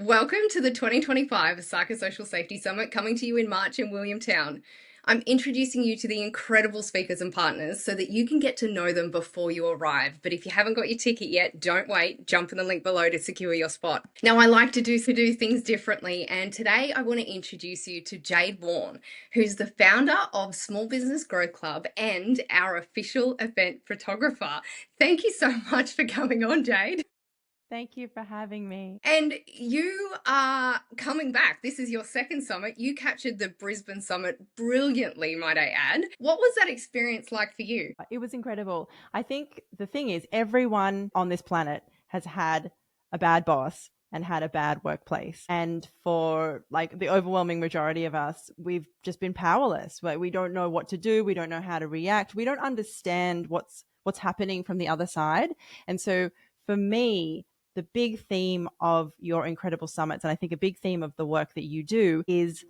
Welcome to the 2025 Psychosocial Safety Summit coming to you in March in Williamtown. I'm introducing you to the incredible speakers and partners so that you can get to know them before you arrive. But if you haven't got your ticket yet, don't wait. Jump in the link below to secure your spot. Now, I like to do things differently, and today I want to introduce you to Jade Warne, who's the founder of Small Business Growth Club and our official event photographer. Thank you so much for coming on, Jade. Thank you for having me. And you are coming back. This is your second summit. You captured the Brisbane Summit brilliantly, might I add. What was that experience like for you? It was incredible. I think the thing is, everyone on this planet has had a bad boss and had a bad workplace. And for like the overwhelming majority of us, we've just been powerless. We don't know what to do. We don't know how to react. We don't understand what's happening from the other side. And so for me, the big theme of your incredible summits, and I think a big theme of the work that you do, is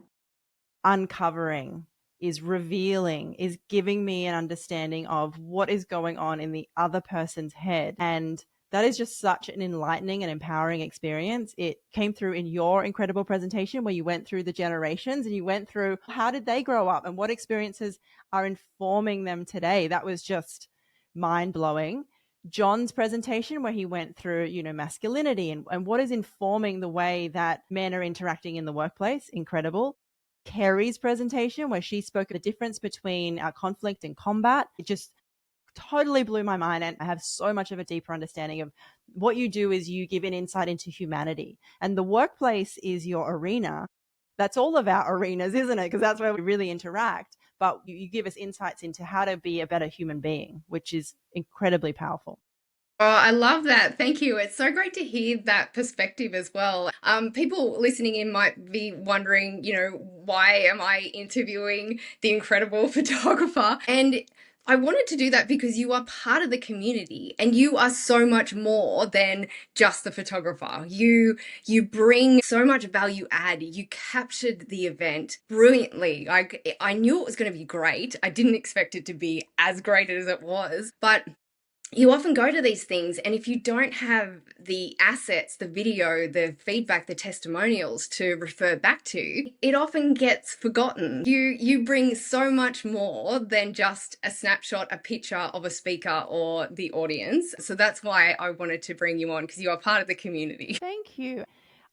uncovering, is revealing, is giving me an understanding of what is going on in the other person's head. And that is just such an enlightening and empowering experience. It came through in your incredible presentation where you went through the generations and you went through how did they grow up and what experiences are informing them today. That was just mind blowing. John's presentation where he went through, masculinity and what is informing the way that men are interacting in the workplace. Incredible. Kerry's presentation where she spoke of the difference between conflict and combat. It just totally blew my mind. And I have so much of a deeper understanding of what you do is you give an insight into humanity. And the workplace is your arena. That's all of our arenas, isn't it? Because that's where we really interact. But you give us insights into how to be a better human being, which is incredibly powerful. Oh, I love that. Thank you. It's so great to hear that perspective as well. People listening in might be wondering, why am I interviewing the incredible photographer? And I wanted to do that because you are part of the community and you are so much more than just the photographer. You bring so much value add. You captured the event brilliantly. I knew it was going to be great. I didn't expect it to be as great as it was, but you often go to these things, and if you don't have the assets, the video, the feedback, the testimonials to refer back to, it often gets forgotten. You bring so much more than just a snapshot, a picture of a speaker or the audience. So that's why I wanted to bring you on, because you are part of the community. Thank you.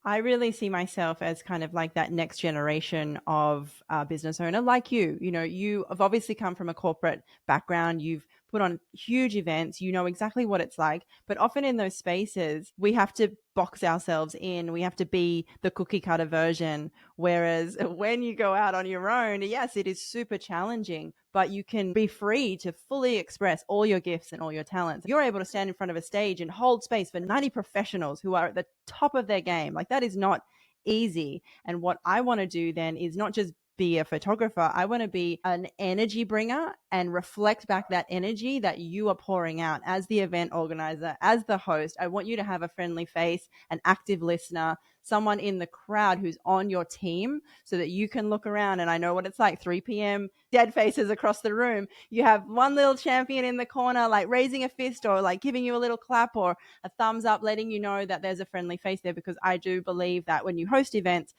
I really see myself as kind of like that next generation of business owner like you. You have obviously come from a corporate background. You've put on huge events. You know exactly what it's like. But often in those spaces, we have to box ourselves in. We have to be the cookie cutter version. Whereas when you go out on your own, yes, it is super challenging, but you can be free to fully express all your gifts and all your talents. You're able to stand in front of a stage and hold space for 90 professionals who are at the top of their game. Like that is not easy. And what I want to do then is not just be a photographer. I want to be an energy bringer and reflect back that energy that you are pouring out as the event organizer, as the host. I want you to have a friendly face, an active listener, someone in the crowd who's on your team so that you can look around. And I know what it's like, 3 p.m. dead faces across the room. You have one little champion in the corner, like raising a fist or like giving you a little clap or a thumbs up, letting you know that there's a friendly face there. Because I do believe that when you host events,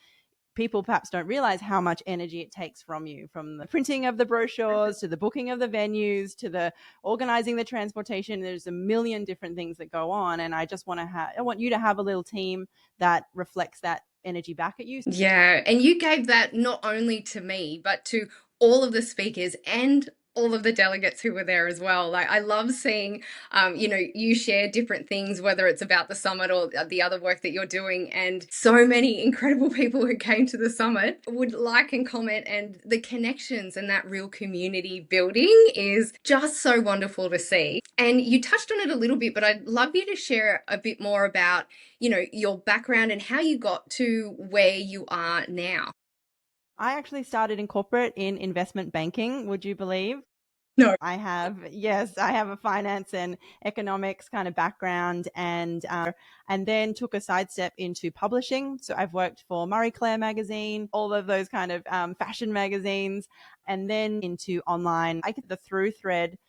people perhaps don't realize how much energy it takes from you, from the printing of the brochures to the booking of the venues to the organizing the transportation. There's a million different things that go on. And I just I want you to have a little team that reflects that energy back at you. Yeah, and you gave that not only to me, but to all of the speakers and all of the delegates who were there as well. Like, I love seeing, you share different things, whether it's about the summit or the other work that you're doing. And so many incredible people who came to the summit would like and comment, and the connections and that real community building is just so wonderful to see. And you touched on it a little bit, but I'd love you to share a bit more about, your background and how you got to where you are now. I actually started in corporate in investment banking. Would you believe? No. Yes, I have a finance and economics kind of background, and then took a sidestep into publishing. So I've worked for Marie Claire magazine, all of those kind of fashion magazines, and then into online. I get the through thread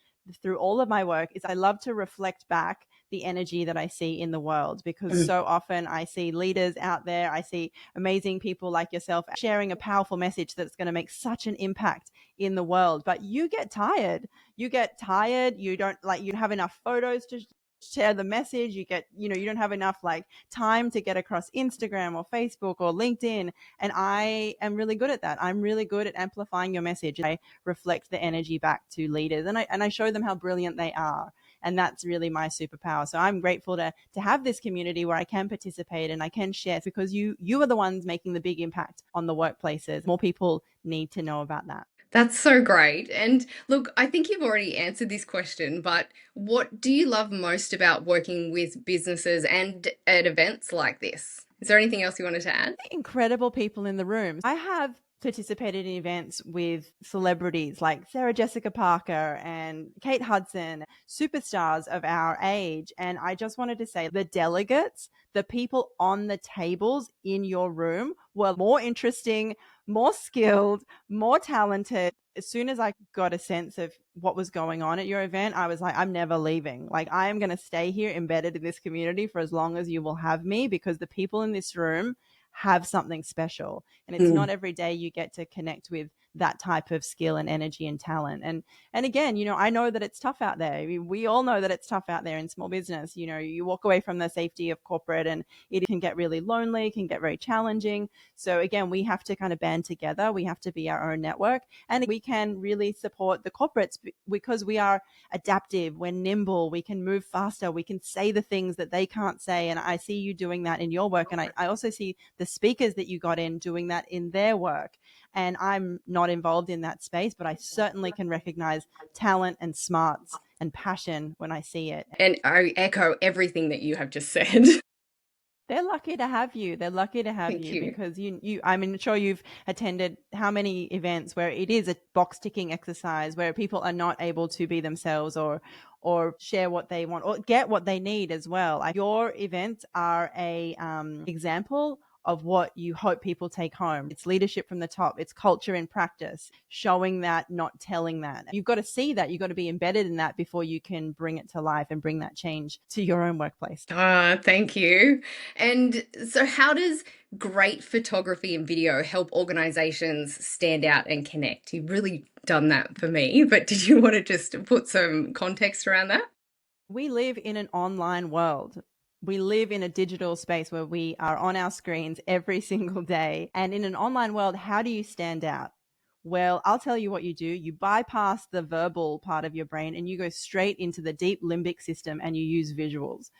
through all of my work is I love to reflect back the energy that I see in the world, because so often I see leaders out there, I see amazing people like yourself sharing a powerful message that's going to make such an impact in the world. But you get tired. You don't you have enough photos to share the message. You don't have enough time to get across Instagram or Facebook or LinkedIn. And I am really good at that. I'm really good at amplifying your message. I reflect the energy back to leaders, and I show them how brilliant they are. And that's really my superpower. So I'm grateful to have this community where I can participate and I can share, because you are the ones making the big impact on the workplaces. More people need to know about that. That's so great. And look, I think you've already answered this question, but what do you love most about working with businesses and at events like this? Is there anything else you wanted to add? Incredible people in the room. I have participated in events with celebrities like Sarah Jessica Parker and Kate Hudson, superstars of our age. And I just wanted to say the delegates, the people on the tables in your room, were more interesting, more skilled, more talented. As soon as I got a sense of what was going on at your event, I was like, I'm never leaving. I am going to stay here embedded in this community for as long as you will have me, because the people in this room have something special. And it's not every day you get to connect with that type of skill and energy and talent. And again, I know that it's tough out there. I mean, we all know that it's tough out there in small business. You walk away from the safety of corporate and it can get really lonely, can get very challenging. So again, we have to kind of band together. We have to be our own network, and we can really support the corporates because we are adaptive, we're nimble, we can move faster, we can say the things that they can't say. And I see you doing that in your work. And I also see the speakers that you got in doing that in their work. And I'm not involved in that space, but I certainly can recognize talent and smarts and passion when I see it. And I echo everything that you have just said. They're lucky to have you. They're lucky to have Thank you you. because I'm sure you've attended how many events where it is a box ticking exercise where people are not able to be themselves or share what they want or get what they need as well. Your events are a example of what you hope people take home. It's leadership from the top. It's culture in practice, showing that, not telling that. You've got to see that. You've got to be embedded in that before you can bring it to life and bring that change to your own workplace. Thank you. And so, how does great photography and video help organizations stand out and connect? You've really done that for me, but did you want to just put some context around that? We live in an online world. We live in a digital space where we are on our screens every single day. And in an online world, how do you stand out? Well, I'll tell you what you do. You bypass the verbal part of your brain and you go straight into the deep limbic system and you use visuals.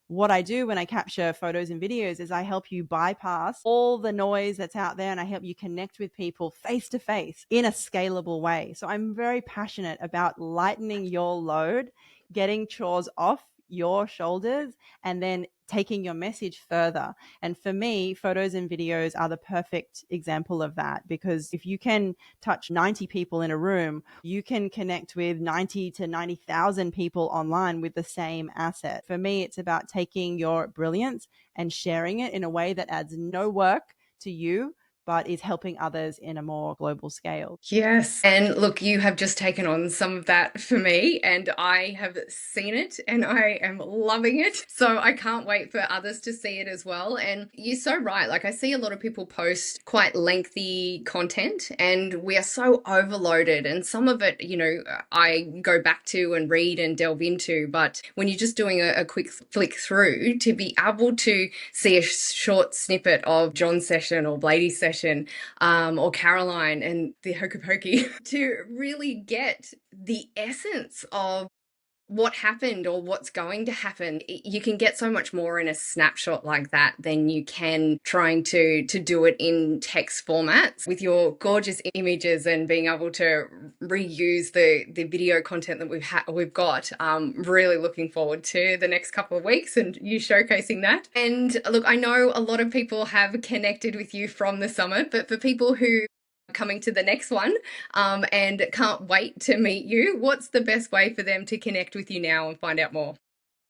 What I do when I capture photos and videos is I help you bypass all the noise that's out there and I help you connect with people face to face in a scalable way. So I'm very passionate about lightening your load, getting chores off your shoulders, and then taking your message further. And for me, photos and videos are the perfect example of that, because if you can touch 90 people in a room, you can connect with 90 to 90,000 people online with the same asset. For me, it's about taking your brilliance and sharing it in a way that adds no work to you, but is helping others in a more global scale. Yes. And look, you have just taken on some of that for me, and I have seen it and I am loving it. So I can't wait for others to see it as well. And you're so right. I see a lot of people post quite lengthy content, and we are so overloaded. And some of it, I go back to and read and delve into. But when you're just doing a quick flick through, to be able to see a short snippet of John's session or Blady's session, or Caroline and the Hokey Pokey, to really get the essence of what happened or what's going to happen. You can get so much more in a snapshot like that than you can trying to do it in text formats with your gorgeous images and being able to reuse the video content that we've got. Really looking forward to the next couple of weeks and you showcasing that. And look, I know a lot of people have connected with you from the summit, but for people who coming to the next one and can't wait to meet you, what's the best way for them to connect with you now and find out more?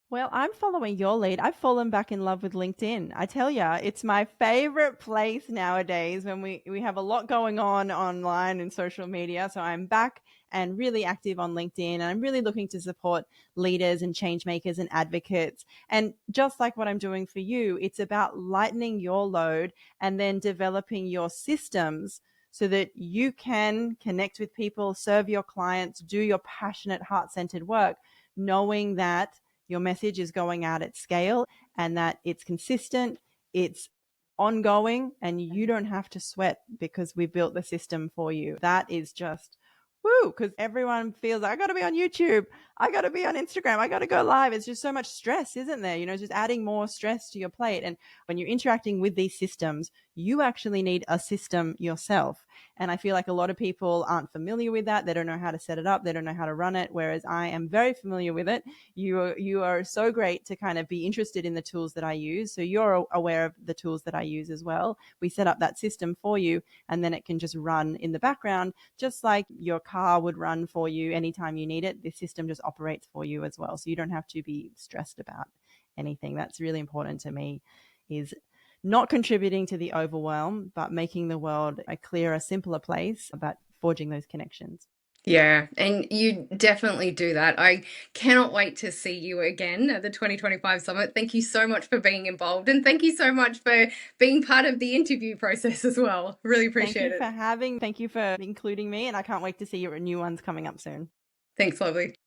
Well, I'm following your lead. I've fallen back in love with LinkedIn. I tell you, it's my favorite place nowadays when we have a lot going on online and social media. So I'm back and really active on LinkedIn. And I'm really looking to support leaders and change makers and advocates. And just like what I'm doing for you, it's about lightening your load and then developing your systems so that you can connect with people, serve your clients, do your passionate, heart centered work, knowing that your message is going out at scale and that it's consistent, it's ongoing, and you don't have to sweat because we built the system for you. That is just woo, because everyone feels like, I got to be on YouTube, I got to be on Instagram, I got to go live. It's just so much stress, isn't there? Just adding more stress to your plate. And when you're interacting with these systems, you actually need a system yourself. And I feel like a lot of people aren't familiar with that. They don't know how to set it up. They don't know how to run it. Whereas I am very familiar with it. You are so great to kind of be interested in the tools that I use. So you're aware of the tools that I use as well. We set up that system for you, and then it can just run in the background, just like your car would run for you anytime you need it. The system just operates for you as well. So you don't have to be stressed about anything. That's really important to me, is not contributing to the overwhelm, but making the world a clearer, simpler place, about forging those connections. Yeah, and you definitely do that. I cannot wait to see you again at the 2025 Summit. Thank you so much for being involved, and thank you so much for being part of the interview process as well. Really appreciate it. Thank you for including me, and I can't wait to see your new ones coming up soon. Thanks, lovely.